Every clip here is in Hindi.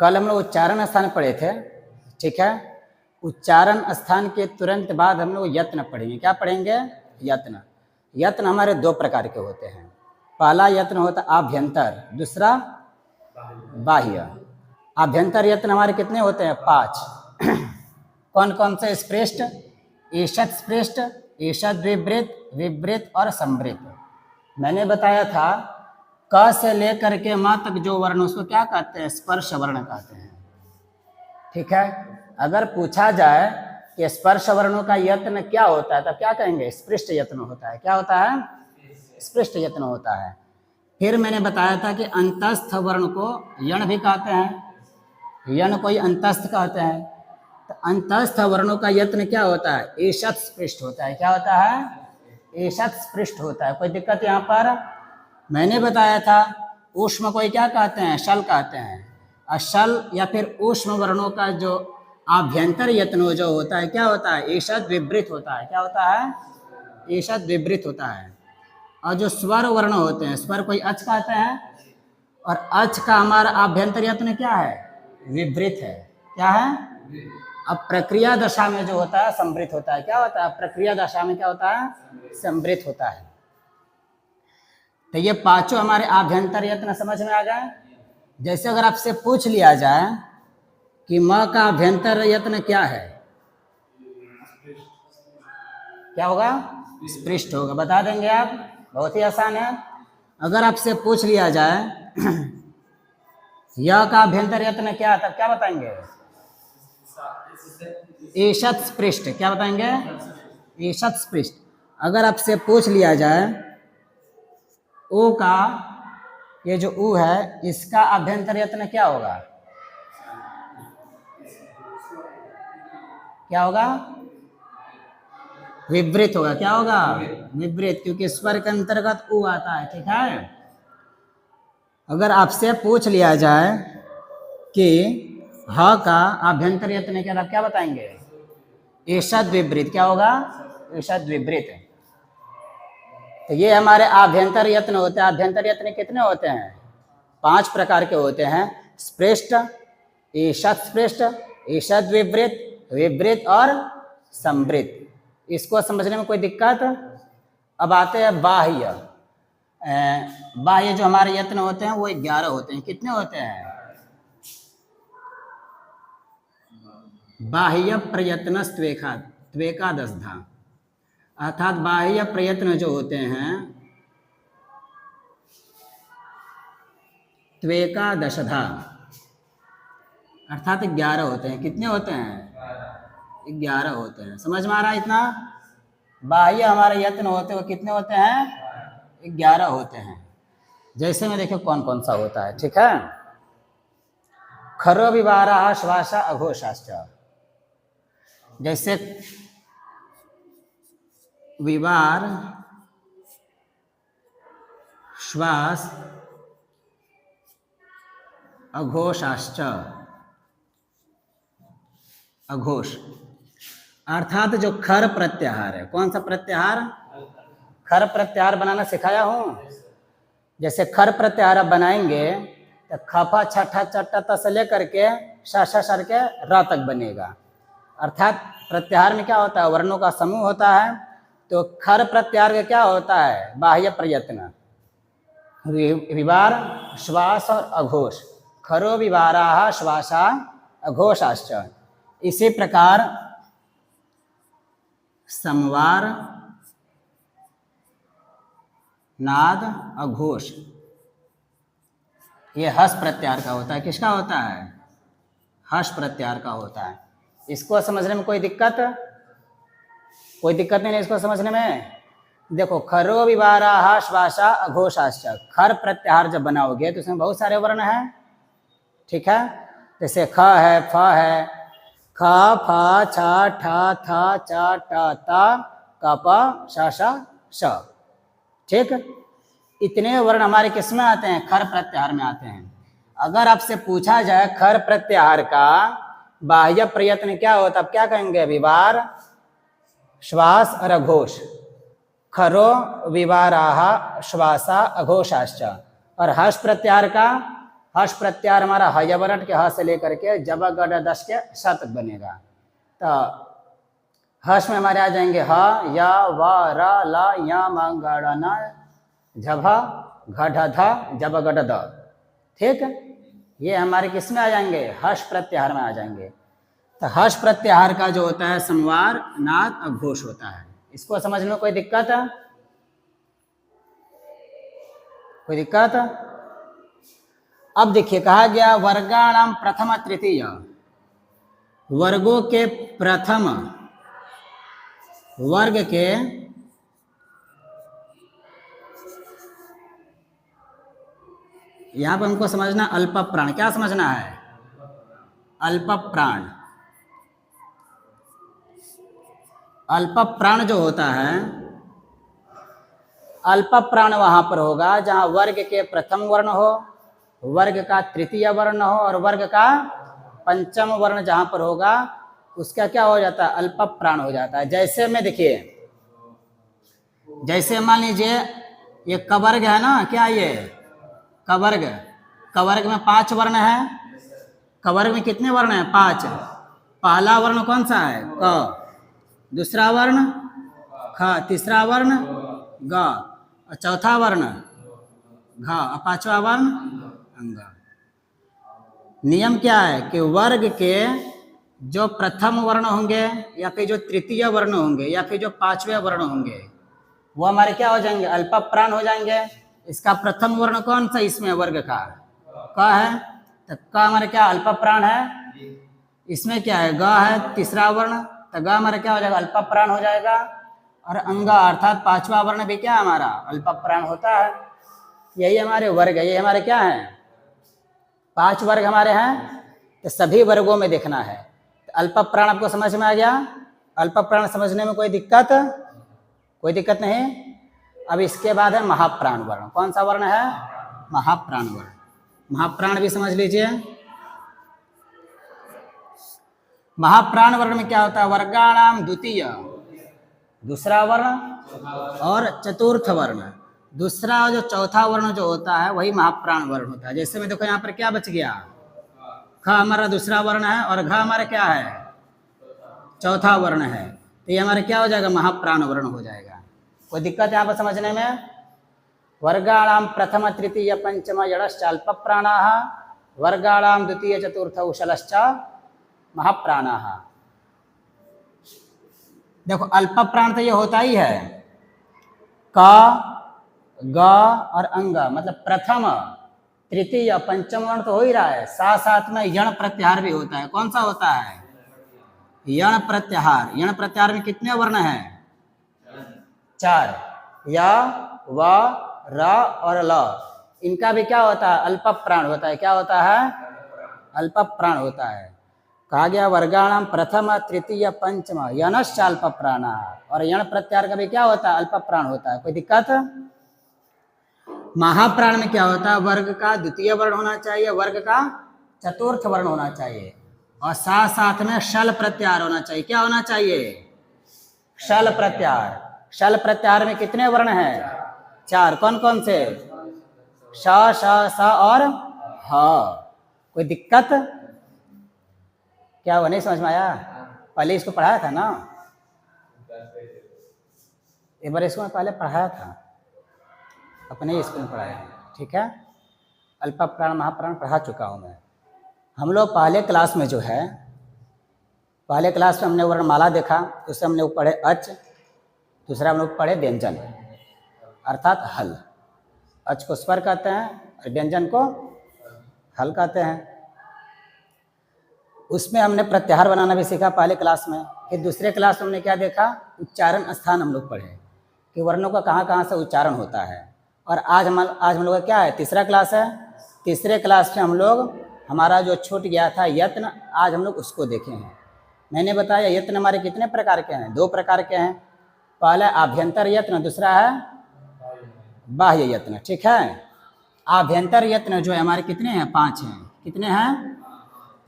कल हम लोग उच्चारण स्थान पढ़े थे, ठीक है। उच्चारण स्थान के तुरंत बाद हम लोग यत्न पढ़ेंगे। क्या पढ़ेंगे? यत्न। यत्न हमारे दो प्रकार के होते हैं। पहला यत्न होता है आभ्यंतर, दूसरा बाह्य। आभ्यंतर यत्न हमारे कितने होते हैं? 5। कौन कौन से? स्पृष्ट, ईषत् स्पृष्ट, ईषद विवृत, विवृत और संवृत। मैंने बताया था क से लेकर के म तक जो वर्ण उसको क्या कहते हैं? स्पर्श वर्ण कहते हैं, ठीक है। अगर पूछा जाए कि स्पर्श वर्णों का यत्न क्या होता है, तब क्या कहेंगे? स्पृष्ट यत्न होता है। क्या होता है? स्पृष्ट यत्न होता है। फिर मैंने बताया था कि अंतस्थ वर्ण को यण भी कहते हैं, यण को ही अंतस्थ कहते हैं। तो अंतस्थ वर्णों का यत्न क्या होता है? ईषत् स्पृष्ट होता है। क्या होता है? ईषत् स्पृष्ट होता है। कोई दिक्कत यहाँ पर? मैंने बताया था ऊष्म को क्या कहते हैं? शल कहते हैं। अशल या फिर ऊष्म वर्णों का जो आभ्यंतर यत्न जो होता है क्या होता है? ईषद विवृत होता है। क्या होता है? ईषद विवृत होता है। और जो स्वर वर्ण होते हैं, स्वर कोई अच कहते हैं, और अच का हमारा आभ्यंतर यत्न क्या है? विवृत है। क्या है? अब प्रक्रिया दशा में जो होता है संवृत होता है। क्या होता है? प्रक्रिया दशा में क्या होता है? संवृत होता है। तो ये पांचों हमारे आभ्यंतर यत्न समझ में आ गए। जैसे अगर आपसे पूछ लिया जाए कि म का अभ्यंतर यत्न क्या है, क्या होगा? स्पृष्ट होगा। बता देंगे आप? बहुत ही आसान है। अगर आपसे पूछ लिया जाए य का अभ्यंतर यत्न क्या है, तब क्या बताएंगे? ईषत् स्पृष्ट। क्या बताएंगे? ईषत् स्पृष्ट। अगर आपसे पूछ लिया जाए ऊ का, ये जो ऊ है इसका अभ्यंतर यत्न क्या होगा? क्या होगा? विवृत होगा। क्या होगा? विवृत, क्योंकि स्वर के अंतर्गत ऊ आता है, ठीक है। अगर आपसे पूछ लिया जाए कि ह का अभ्यंतर यत्न क्या, क्या बताएंगे? ईषद विवृत। क्या होगा? ईषद विवृत। तो ये हमारे आभ्यंतर यत्न होते हैं। आभ्यंतर यत्न कितने होते हैं? 5 प्रकार के होते हैं। स्पृष्ट, ईषद स्पृष्ट, ईषद विवृत, विवृत और संवृत। इसको समझने में कोई दिक्कत? अब आते हैं बाह्य। बाह्य जो हमारे यत्न होते हैं वो 11 होते हैं। कितने होते हैं? बाह्य प्रयत्न त्वेकादशधा, अर्थात बाह्य प्रयत्न जो होते हैं त्वेकादशधा, अर्थात 11 होते हैं। कितने होते हैं? 11 होते हैं। समझ में आ रहा है इतना? बाह्य हमारे यत्न होते हैं कितने होते हैं? 11 होते हैं। जैसे में देखिए कौन कौन सा होता है, ठीक है। खरो विवारा श्वासा अघोषाश्च। जैसे विवार, श्वास, अघोषाश्च। अघोष अर्थात जो खर प्रत्याहार है। कौन सा प्रत्याहार? खर प्रत्याहार बनाना सिखाया हूं। जैसे खर प्रत्याहार आप बनाएंगे तो खफा छठा चट्टा त से लेकर के शाशा सर के र तक बनेगा। अर्थात प्रत्याहार में क्या होता है? वर्णों का समूह होता है। तो खर प्रत्याहार का क्या होता है? बाह्य प्रयत्न। विवार, श्वास और अघोष। खरो विवारा श्वासा अघोषाश्च। इसी प्रकार संवार, नाद, अघोष, ये हस प्रत्याहार का होता है। किसका होता है? हस प्रत्याहार का होता है। इसको समझने में कोई दिक्कत? कोई दिक्कत नहीं है इसको समझने में। देखो खरो विवारा श्वासा अघोषाश्च, खर प्रत्याहार जब बनाओगे तो उसमें बहुत सारे वर्ण हैं, ठीक है। जैसे ख है, फ है, ख, फ, छ, ठ, थ, च, ट, त, क, प, श, श, ठीक। इतने वर्ण हमारे किस में आते हैं? खर प्रत्याहार में आते हैं। अगर आपसे पूछा जाए खर प्रत्याहार का बाह्य प्रयत्न क्या होता, अब क्या कहेंगे? विवार, श्वास और अघोष। खरो विवाराह श्वासा अघोषाश्च। और हर्ष प्रत्याहार का हर्ष प्रत्याहार हमारा हयवरट के ह से लेकर के जब गड दश के स तक बनेगा। तो हर्ष में हमारे आ जाएंगे ह, य, व, र, ल, य, म, ग, ड़, न, झ, भ, घ, ढ, ध, जब गड द। ठीक, ये हमारे किस में आ जाएंगे? हर्ष प्रत्याहार में आ जाएंगे। तो हर्ष प्रत्याहार का जो होता है समवार, नाद और घोष होता है। इसको समझने में कोई दिक्कत है? कोई दिक्कत? अब देखिए कहा गया वर्गाणाम प्रथम तृतीय, वर्गों के प्रथम वर्ग के यहां पर हमको समझना अल्प प्राण। क्या समझना है? अल्प प्राण। अल्प प्राण जो होता है, अल्प प्राण वहां पर होगा जहां वर्ग के प्रथम वर्ण हो, वर्ग का तृतीय वर्ण हो और वर्ग का पंचम वर्ण जहां पर होगा उसका क्या हो जाता है? अल्प प्राण हो जाता है। जैसे में देखिए, जैसे मान लीजिए ये कवर्ग है ना, क्या ये कवर्ग, कवर्ग में 5 वर्ण है। कवर्ग में कितने वर्ण है? 5। पहला वर्ण कौन सा है? क। दूसरा वर्ण ख, तीसरा वर्ण ग, और चौथा वर्ण घ, और पांचवा वर्ण अंग। नियम क्या है कि वर्ग के जो प्रथम वर्ण होंगे या फिर जो तृतीय वर्ण होंगे या फिर जो पांचवे वर्ण होंगे वो हमारे क्या हो जाएंगे? अल्प प्राण हो जाएंगे। इसका प्रथम वर्ण कौन सा इसमें वर्ग का? क है, तो क हमारे क्या अल्प प्राण है। इसमें क्या है? ग है तीसरा वर्ण, तो ग हमारा क्या हो जाएगा? अल्प प्राण हो जाएगा। और अंग अर्थात पांचवा वर्ण भी क्या हमारा? अल्प प्राण होता है। यही हमारे वर्ग है। ये हमारे क्या है? 5 वर्ग हमारे हैं। तो सभी वर्गों में देखना है। तो अल्प प्राण आपको समझ में आ गया? अल्प प्राण समझने में कोई दिक्कत? कोई दिक्कत नहीं। अब इसके बाद है महाप्राण वर्ण। कौन सा वर्ण है? महाप्राण वर्ण। महाप्राण भी समझ लीजिए। महाप्राण वर्ण में क्या होता है? वर्गाणाम द्वितीय, दूसरा वर्ण, और चतुर्थ वर्ण। दूसरा जो चौथा वर्ण जो होता है वही महाप्राण वर्ण होता है। जैसे में देखो यहाँ पर क्या बच गया? ख हमारा दूसरा वर्ण है और घ हमारा क्या है? चौथा वर्ण है। तो ये हमारा क्या हो जाएगा? महाप्राण वर्ण हो जाएगा। कोई दिक्कत यहाँ पर समझने में? वर्गाणाम प्रथम तृतीय पंचम यड़श्च अल्प प्राणाः, वर्गाणाम द्वितीय चतुर्थ उशलश्च महाप्राणाः। देखो अल्प प्राण तो ये होता ही है, क, ग और अंग, मतलब प्रथम तृतीय पंचम वर्ण तो हो ही रहा है। साथ साथ में यण प्रत्याहार भी होता है। कौन सा होता है? यण प्रत्याहार। यण प्रत्याहार में कितने वर्ण हैं? 4, य, व, र और ल। इनका भी क्या होता है? अल्प प्राण होता है। क्या होता है? अल्प प्राण होता है। कहा गया वर्गाणाम प्रथम तृतीय पंचम यणश्च अल्प प्राणाः। और यण प्रत्याहार का भी क्या होता है? अल्प प्राण होता है। कोई दिक्कत? महाप्राण में क्या होता है? वर्ग का द्वितीय वर्ण होना चाहिए, वर्ग का चतुर्थ वर्ण होना चाहिए, और साथ साथ में शल प्रत्याहार होना चाहिए। क्या होना चाहिए? शल प्रत्याहार। शल प्रत्याहार में कितने वर्ण हैं? 4। कौन कौन से? श, श, स और ह। कोई दिक्कत? क्या वो नहीं समझ में आया? पहले इसको पढ़ाया था ना, एक बार इसको मैं पहले पढ़ाया था, अपने स्कूल में पढ़ाया। ठीक है, अल्प प्राण महाप्राण पढ़ा चुका हूँ मैं। हम लोग पहले क्लास में जो है, पहले क्लास में हमने वर्णमाला देखा, उससे हम लोग पढ़े अच, दूसरा हम लोग पढ़े व्यंजन अर्थात हल। अच को स्वर कहते हैं और व्यंजन को हल कहते हैं। उसमें हमने प्रत्याहार बनाना भी सीखा पहले क्लास में। फिर दूसरे क्लास में हमने क्या देखा? उच्चारण स्थान हम लोग पढ़े कि वर्णों का कहाँ कहाँ से उच्चारण होता है। और आज हम लोग का क्या है? तीसरा क्लास है। तीसरे क्लास में हम लोग, हमारा जो छूट गया था यत्न, आज हम लोग उसको देखे हैं। मैंने बताया यत्न हमारे कितने प्रकार के हैं? 2 प्रकार के हैं। पहला आभ्यंतर यत्न, दूसरा है बाह्य यत्न। ठीक है, आभ्यंतर यत्न जो है हमारे कितने हैं? 5 हैं। कितने हैं?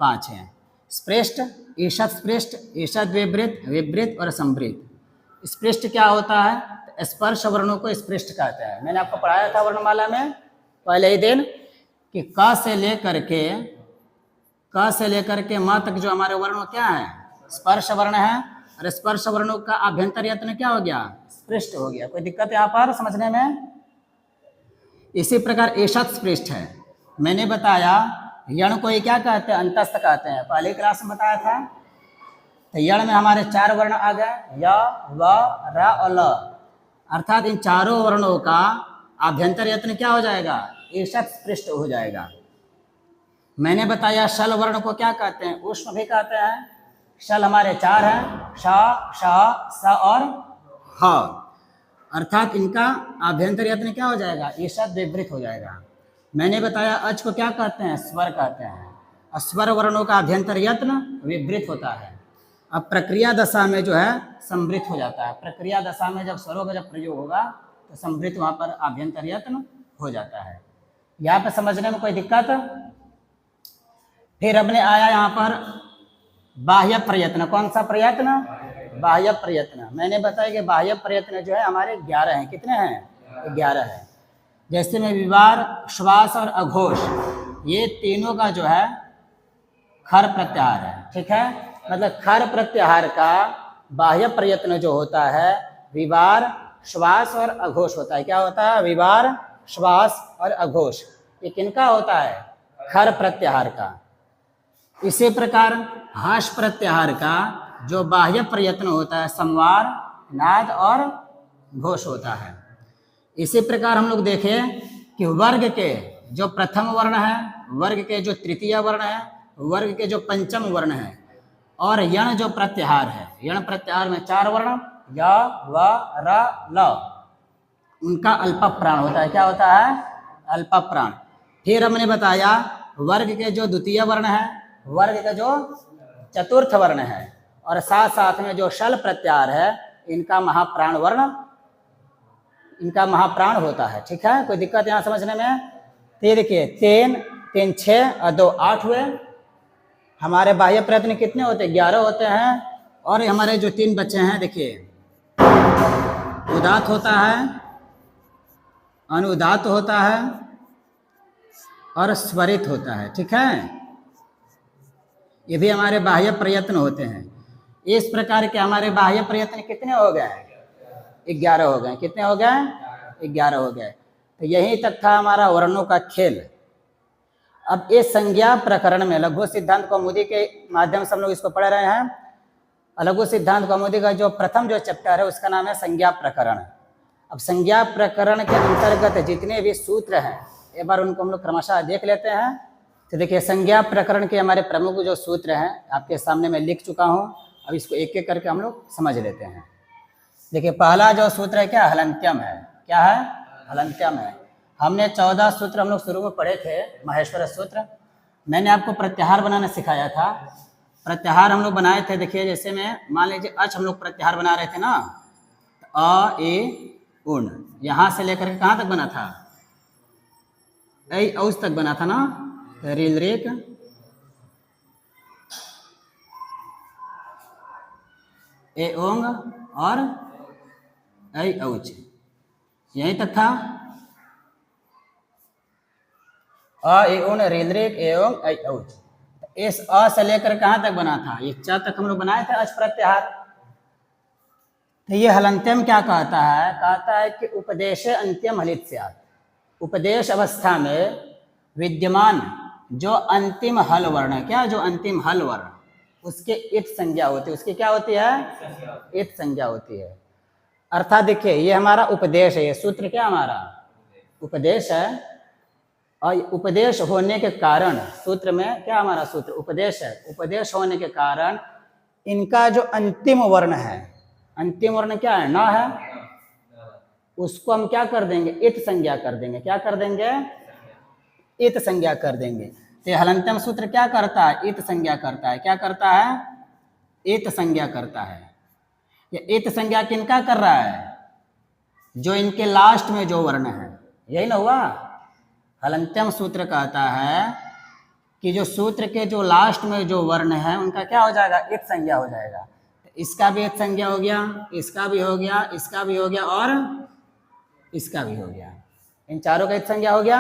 5 हैं। स्पृष्ट, ईषद स्पृष्ट, ईषद विवृत, विवृत और संवृत। स्पृष्ट क्या होता है? स्पर्श वर्णों को स्पृष्ट कहते हैं। मैंने आपको पढ़ाया था वर्णमाला में पहले ही दिन कि क से लेकर के म तक जो हमारे वर्ण क्या है, स्पर्श वर्ण है, और स्पर्श वर्णों का आभ्यंतर यत्न क्या हो गया, स्पृष्ट हो गया। कोई दिक्कत यहाँ पर समझने में? इसी प्रकार एषत स्पृष्ट है। मैंने बताया यण को ये क्या कहते हैं, अंतस्थ कहते हैं, पहले क्लास में बताया था। तो यण में हमारे 4 वर्ण आ गए, य, व, र और ल, अर्थात इन चारों वर्णों का आभ्यंतर यत्न क्या हो जाएगा, एषत स्पृष्ट हो जाएगा। मैंने बताया शल वर्ण को क्या कहते हैं, ऊष्म भी कहते हैं। शल हमारे 4 हैं, श, श, स और ह, अर्थात इनका आभ्यंतर यत्न क्या हो जाएगा, ईषद विवृत हो जाएगा। मैंने बताया अच को क्या कहते हैं, स्वर कहते हैं, और स्वर वर्णों का आभ्यंतर यत्न विवृत होता है। अब प्रक्रिया दशा में जो है संवृत हो जाता है। प्रक्रिया दशा में जब स्वरों का जब प्रयोग होगा तो संवृत वहाँ पर आभ्यंतर यत्न हो जाता है। यहाँ पर समझने में कोई दिक्कत? फिर हमने आया यहाँ पर बाह्य प्रयत्न। कौन सा प्रयत्न, बाह्य प्रयत्न। मैंने बताया कि बाह्य प्रयत्न जो है हमारे 11 हैं। कितने हैं, 11 है। जैसे में विवार, श्वास और अघोष, ये तीनों का जो है खर प्रत्याहार है। ठीक है, मतलब खर प्रत्याहार का बाह्य प्रयत्न जो होता है विवार, श्वास और अघोष होता है। क्या होता है, विवार, श्वास और अघोष, ये किनका होता है, खर प्रत्याहार का। इसी प्रकार हाश प्रत्याहार का जो बाह्य प्रयत्न होता है संवार, नाद और घोष होता है। इसी प्रकार हम लोग देखें कि वर्ग के जो प्रथम वर्ण है, वर्ग के जो तृतीय वर्ण है, वर्ग के जो पंचम वर्ण है, और यण जो प्रत्याहार है, यण प्रत्याहार में 4 वर्ण य, व, र, ल, उनका अल्प प्राण होता है। क्या होता है, अल्प प्राण। फिर हमने बताया वर्ग के जो द्वितीय वर्ण है, वर्ग का जो चतुर्थ वर्ण है, और साथ साथ में जो शल प्रत्याहार है, इनका महाप्राण वर्ण, इनका महाप्राण होता है। ठीक है, कोई दिक्कत यहाँ समझने में? तो देखिए 3 6 और 2 8 हुए। हमारे बाह्य प्रयत्न कितने होते हैं, 11 होते हैं। और हमारे जो 3 बच्चे हैं, देखिए उदात्त होता है, अनुदात्त होता है और स्वरित होता है। ठीक है, ये भी हमारे बाह्य प्रयत्न होते हैं। इस प्रकार के हमारे बाह्य प्रयत्न कितने हो गए, 11 हो गए। कितने हो गए, 11 हो गए। तो यही तक था हमारा वर्णों का खेल। अब इस संज्ञा प्रकरण में लघु सिद्धांत कौमुदी के माध्यम से हम लोग इसको पढ़ रहे हैं। लघु सिद्धांत कौमुदी का जो प्रथम जो चैप्टर है उसका नाम है संज्ञा प्रकरण। अब संज्ञा प्रकरण के अंतर्गत जितने भी सूत्र हैं एक बार उनको हम लोग क्रमशः देख लेते हैं। तो देखिए संज्ञा प्रकरण के हमारे प्रमुख जो सूत्र हैं आपके सामने मैं लिख चुका हूँ। अब इसको एक एक करके हम लोग समझ लेते हैं। देखिए पहला जो सूत्र है क्या, हलंत्यम है। क्या है, हलंत्यम है। हमने 14 सूत्र हम लोग शुरू में पढ़े थे, महेश्वर सूत्र। मैंने आपको प्रत्याहार बनाना सिखाया था। प्रत्याहार हम लोग बनाए थे। देखिए जैसे में मान लीजिए अच हम लोग प्रत्याहार बना रहे थे ना, अ ए उण, यहाँ से लेकर के कहाँ तक बना था, ऐ औस तक बना था ना। रील रेक ए ओंग और ऐ औच, यहीं तक था। अ ए उण रील रेक ए ओंग ऐ औच। इस अ से लेकर कहाँ तक बना था, ये च तक हम लोग बनाए थे अच प्रत्याहार। तो ये हलंत्यम क्या कहता है, कहता है कि उपदेश अंत्यम हलित स्यात्। उपदेश अवस्था में विद्यमान जो अंतिम हल वर्ण है, क्या जो अंतिम हल वर्ण, उसके इत संज्ञा होती है। उसकी क्या होती है, इत संज्ञा होती है। अर्थात देखिए ये हमारा उपदेश है, ये सूत्र क्या हमारा उपदेश है। और उपदेश होने के कारण सूत्र में क्या हमारा सूत्र उपदेश है। उपदेश होने के कारण इनका जो अंतिम वर्ण है, अंतिम वर्ण क्या है, न है, उसको हम क्या कर देंगे, इत संज्ञा कर देंगे। क्या कर देंगे, इत संज्ञा कर देंगे। तो हलंत्यम सूत्र क्या करता है, इत संज्ञा करता है। क्या करता है, इत संज्ञा करता है। ये इत संज्ञा किनका कर रहा है, जो इनके लास्ट में जो वर्ण है, यही ना हुआ। हलंत्यम सूत्र कहता है कि जो सूत्र के जो लास्ट में जो वर्ण है उनका क्या हो जाएगा, इत संज्ञा हो जाएगा। तो इसका भी इत संज्ञा हो गया, इसका भी हो गया, इसका भी हो गया और इसका भी हो गया। इन चारों का इत संज्ञा हो गया।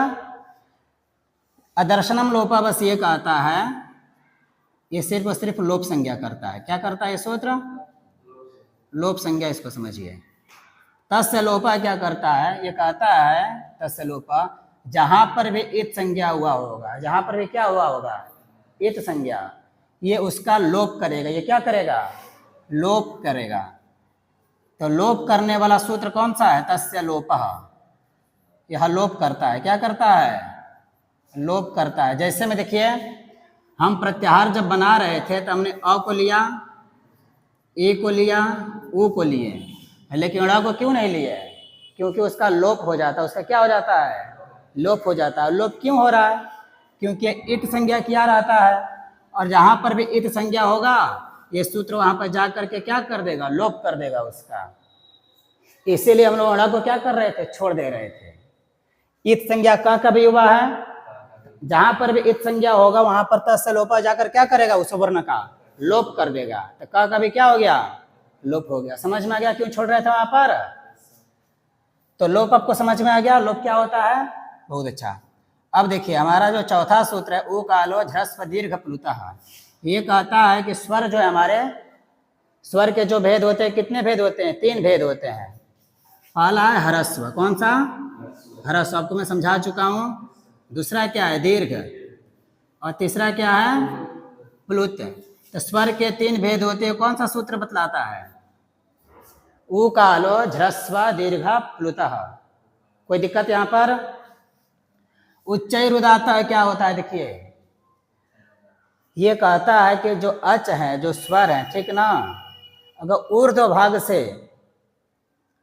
अदर्शनम लोपा बस ये कहता है, ये सिर्फ और सिर्फ लोप संज्ञा करता है। क्या करता है ये सूत्र? लोप संज्ञा, इसको समझिए। तस्य लोपा क्या करता है? ये कहता है तस्य लोपा, जहां पर भी इत संज्ञा हुआ होगा, जहां पर भी क्या हुआ होगा? इत संज्ञा, ये उसका लोप करेगा। ये क्या करेगा? लोप करेगा। तो लोप करने वाला सूत्र कौन सा है? तस्य लोपः। यह लोप करता है। क्या करता है? लोप करता है। जैसे में देखिए, हम प्रत्याहार जब बना रहे थे तो हमने अ को लिया, ए को लिया, उ को लिए, लेकिन ड़ को क्यों नहीं लिए? क्योंकि उसका लोप हो जाता है। उसका क्या हो जाता है? लोप हो जाता है। लोप क्यों हो रहा है? क्योंकि इट संज्ञा क्या रहता है, और जहां पर भी इट संज्ञा होगा ये सूत्र वहां पर जा करके क्या कर देगा? लोप कर देगा उसका। इसीलिए हम लोग ड़ को क्या कर रहे थे? छोड़ दे रहे थे। इत संज्ञा का कभी हुआ है, जहां पर भी इत संज्ञा होगा वहां पर तस्य लोपा जाकर क्या करेगा? उस वर्ण का लोप कर देगा। तो का कभी क्या हो गया? लोप हो गया। समझ में आ गया क्यों छोड़ रहे थे वहां पर? तो लोप आपको समझ में आ गया, लोप क्या होता है? बहुत अच्छा। अब देखिए हमारा जो चौथा सूत्र है, ऊ कालो ह्रस्व दीर्घ प्लुतः, ये कहता है कि स्वर जो है हमारे, स्वर के जो भेद होते हैं, कितने भेद होते हैं? 3 भेद होते हैं। पहला है ह्रस्व। कौन सा? ह्रस्व, आपको मैं समझा चुका हूं। दूसरा क्या है? दीर्घ। और तीसरा क्या है? प्लुत। तो स्वर के 3 भेद होते हैं। कौन सा सूत्र बतलाता है? ऊ कालो ह्रस्व दीर्घ प्लुतः। कोई दिक्कत यहां पर? उच्चैरुदात्तः क्या होता है? देखिए ये कहता है कि जो अच है, जो स्वर है, ठीक ना, अगर ऊर्ध्व भाग से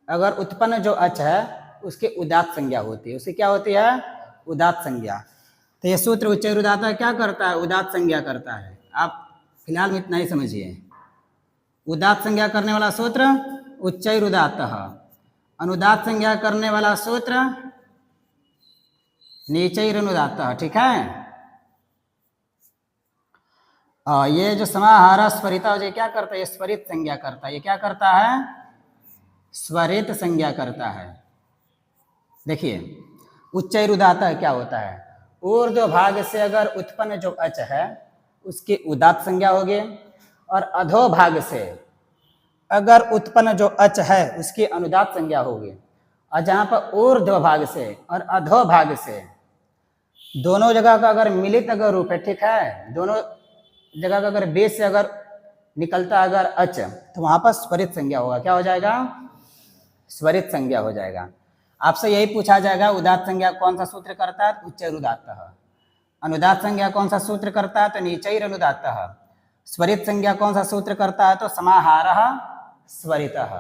अगर उत्पन्न जो अच है उसकी उदात्त संज्ञा होती है। उसकी क्या होती है? उदात्त संज्ञा। तो ये सूत्र उच्चैरुदात्तः क्या करता है? उदात्त संज्ञा करता है। आप फिलहाल में इतना ही समझिए। उदात्त संज्ञा करने वाला सूत्र उच्चैरुदात्तः, अनुदात्त संज्ञा करने वाला सूत्र नीचैरनुदात्तः। ठीक है। ये जो समाहार स्वरिता, ये क्या करता है? ये स्वरित संज्ञा करता है। ये क्या करता है? स्वरित संज्ञा करता है। देखिए उच्चैरुदात्तः क्या होता है? ऊर्ध्व भाग से अगर उत्पन्न जो अच है उसकी उदात्त संज्ञा होगी, और अधो भाग से अगर उत्पन्न जो अच है उसकी अनुदात्त संज्ञा होगी। और जहां पर ऊर्ध्व भाग से और अधो भाग से दोनों जगह का अगर मिलित अगर रूप है, ठीक है, दोनों जगह का अगर बेस से अगर निकलता अगर अच, तो वहां पर स्वरित संज्ञा होगा। क्या हो जाएगा? स्वरित संज्ञा हो जाएगा। आपसे यही पूछा जाएगा उदात्त संज्ञा कौन सा सूत्र करता है? उच्चैरुदात्तः। अनुदात्त संज्ञा कौन सा सूत्र करता है? तो नीचैरनुदात्तः। स्वरित संज्ञा कौन सा सूत्र करता है? तो समाहारः स्वरितः।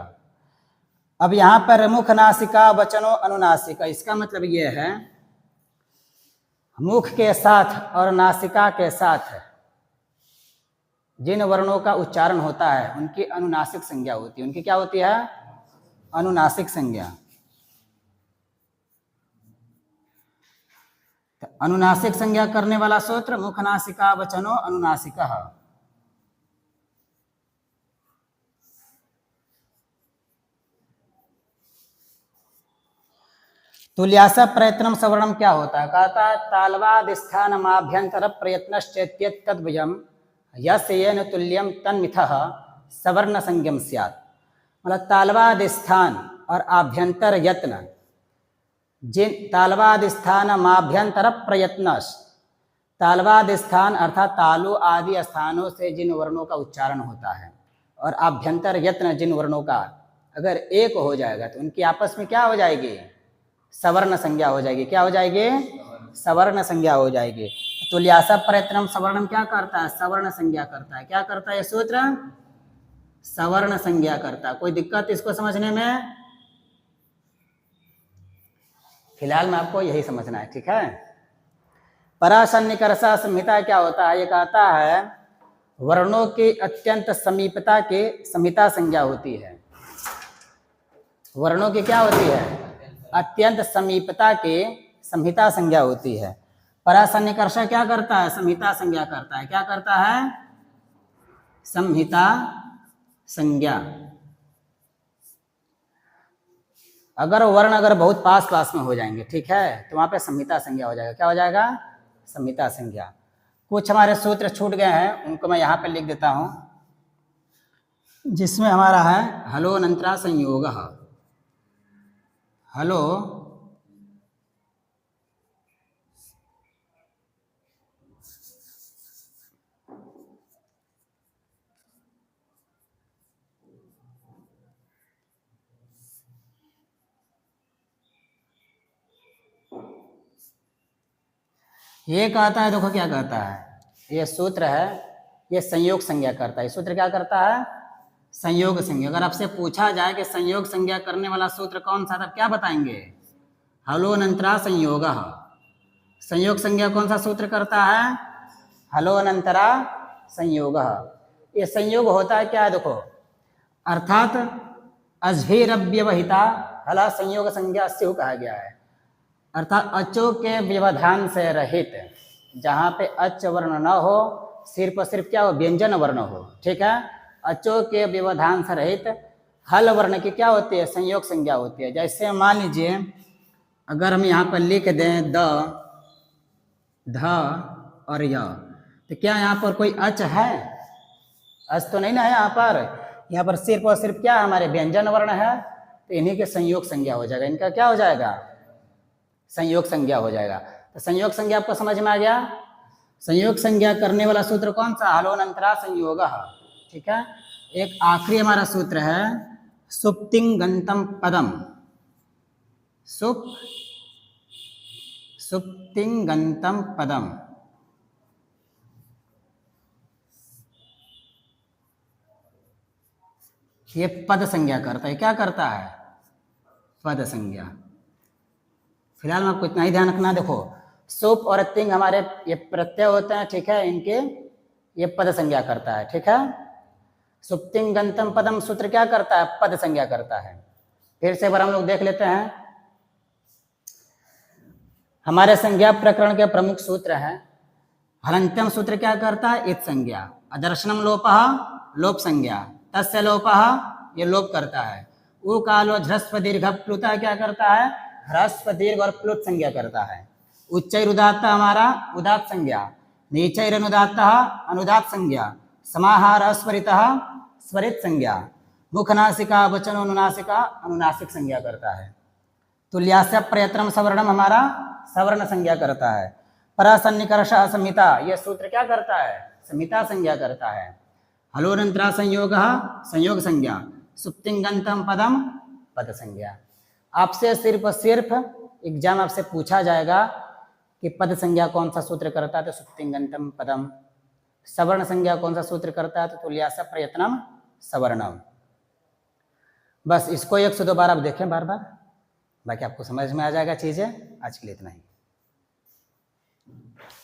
अब यहाँ पर मुख नासिका वचनो अनुनासिका, इसका मतलब ये है मुख के साथ और नासिका के साथ जिन वर्णों का उच्चारण होता है उनकी अनुनासिक संज्ञा होती है। उनकी क्या होती है? अनुनासिक संज्ञा। तो अनुनासिक संज्ञा करने वाला सूत्र मुख नासिका वचनो अनुनासिकः। तुल्यास प्रयत्नम सवर्णम क्या होता है? कहता है तालवादिस्थानमाभ्यंतर प्रयत्नश्चेत्येत तद्भुजम यस्येन तुल्यम तन्मिथः सवर्ण संज्ञम स्यात्। मतलब तालवादिस्थान और आभ्यंतर यत्न, जिन तालवादिस्थानमाभ्यंतर प्रयत्न, तालवादिस्थान अर्थात तालु आदि स्थानों से जिन वर्णों का उच्चारण होता है, और आभ्यंतर यत्न जिन वर्णों का अगर एक हो जाएगा तो उनकी आपस में क्या हो जाएगी? सवर्ण संज्ञा हो जाएगी। क्या हो जाएगी? सवर्ण संज्ञा हो जाएगी। तुल्यास प्रयत्नम सवर्णम क्या करता है? सवर्ण संज्ञा करता है। क्या करता है ये सूत्र? सवर्ण संज्ञा करता है। कोई दिक्कत इसको समझने में? फिलहाल में आपको यही समझना है, ठीक है। परासन्निकर्षा संहिता क्या होता है? ये कहता है वर्णों की अत्यंत समीपता के संहिता संज्ञा होती है। वर्णों की क्या होती है? अत्यंत समीपता के संहिता संज्ञा होती है। परासन्निकर्ष क्या करता है? संहिता संज्ञा करता है। क्या करता है? संहिता संज्ञा। अगर वर्ण अगर बहुत पास पास में हो जाएंगे, ठीक है, तो वहां पे संहिता संज्ञा हो जाएगा। क्या हो जाएगा? संहिता संज्ञा। कुछ हमारे सूत्र छूट गए हैं, उनको मैं यहाँ पे लिख देता हूँ, जिसमें हमारा है हलो अनंतरा संयोग। हलो ये कहता है, देखो क्या कहता है, ये सूत्र है, ये संयोग संज्ञा करता है। सूत्र क्या करता है? संयोग संज्ञा। अगर आपसे पूछा जाए कि संयोग संज्ञा करने वाला सूत्र कौन सा, तब क्या बताएंगे? हलो अनंतरा संयोग। संयोग संज्ञा कौन सा सूत्र करता है? हलो अनंतरा संयोग। ये संयोग होता है क्या है, देखो, अर्थात अज्भिरव्यवहिता हला संयोग संज्ञा स्यु कहा गया है। अर्थात अचों के व्यवधान से रहित, जहाँ पे अच वर्ण न हो, सिर्फ और सिर्फ क्या हो? व्यंजन वर्ण हो। ठीक है, अचों के व्यवधान से रहित हल वर्ण की क्या होती है? संयोग संज्ञा होती है। जैसे मान लीजिए अगर हम यहाँ पर लिख दें द, ध और य, तो क्या यहाँ पर कोई अच है? अच तो नहीं ना है यहाँ पर। यहाँ पर सिर्फ और सिर्फ क्या हमारे व्यंजन वर्ण है, तो इन्हीं के संयोग संज्ञा हो जाएगा। इनका क्या हो जाएगा? संयोग संज्ञा हो जाएगा। तो संयोग संज्ञा आपको समझ में आ गया? संयोग संज्ञा करने वाला सूत्र कौन सा? हलो अनंतरा संयोग। ठीक है, एक आखिरी हमारा सूत्र है सुप्तिंगंतम पदम। सुप्तिंगंतम पदम। ये पद संज्ञा करता है। क्या करता है? पद संज्ञा। फिलहाल में आपको इतना ही ध्यान रखना। देखो, सुप और तिंग हमारे ये प्रत्यय होते हैं। ठीक है, इनके ये पद संज्ञा करता है। ठीक है, सुप्तिंग गंतम पदम सूत्र क्या करता है? पद संज्ञा करता है। फिर से एक बार हम लोग देख लेते हैं। हमारे संज्ञा प्रकरण के प्रमुख सूत्र हैं। हलंत्यम सूत्र क्या करता है? इत संज्ञा। अदर्शनम लोपः, लोप संज्ञा। तस्य लोपः, ये लोप करता है। उ कालो ह्रस्व दीर्घ प्लुतः क्या करता है? ह्रस्व दीर्घ और प्लुत संज्ञा करता है। उच्चैरुदात्त हमारा उदात्त संज्ञा। नीचैरनुदात्तः अनुदात्त संज्ञा। समाहार स्वरितः स्वरित संज्ञा। मुखनासिका वचनोनुनासिका अनुनासिक संज्ञा करता है। तुल्यास्य प्रयत्नम सवर्णम हमारा सवर्ण संज्ञा करता है। परसन्निकर्ष संहिता, यह सूत्र क्या करता है? संहिता संज्ञा करता है। हलोरंतरा संयोग, संयोग संज्ञा। सुप्तिंगंतम पदम, पद संज्ञा। आपसे सिर्फ एग्जाम आपसे पूछा जाएगा कि पद संज्ञा कौन सा सूत्र करता है? तो सुप्तिंगंतम पदम। सवर्ण संज्ञा कौन सा सूत्र करता है? तो तुल्यास्य प्रयत्नम सवर्णम। बस इसको 102 बार आप देखें बार बार, बाकी आपको समझ में आ जाएगा चीजें। आज के लिए इतना ही।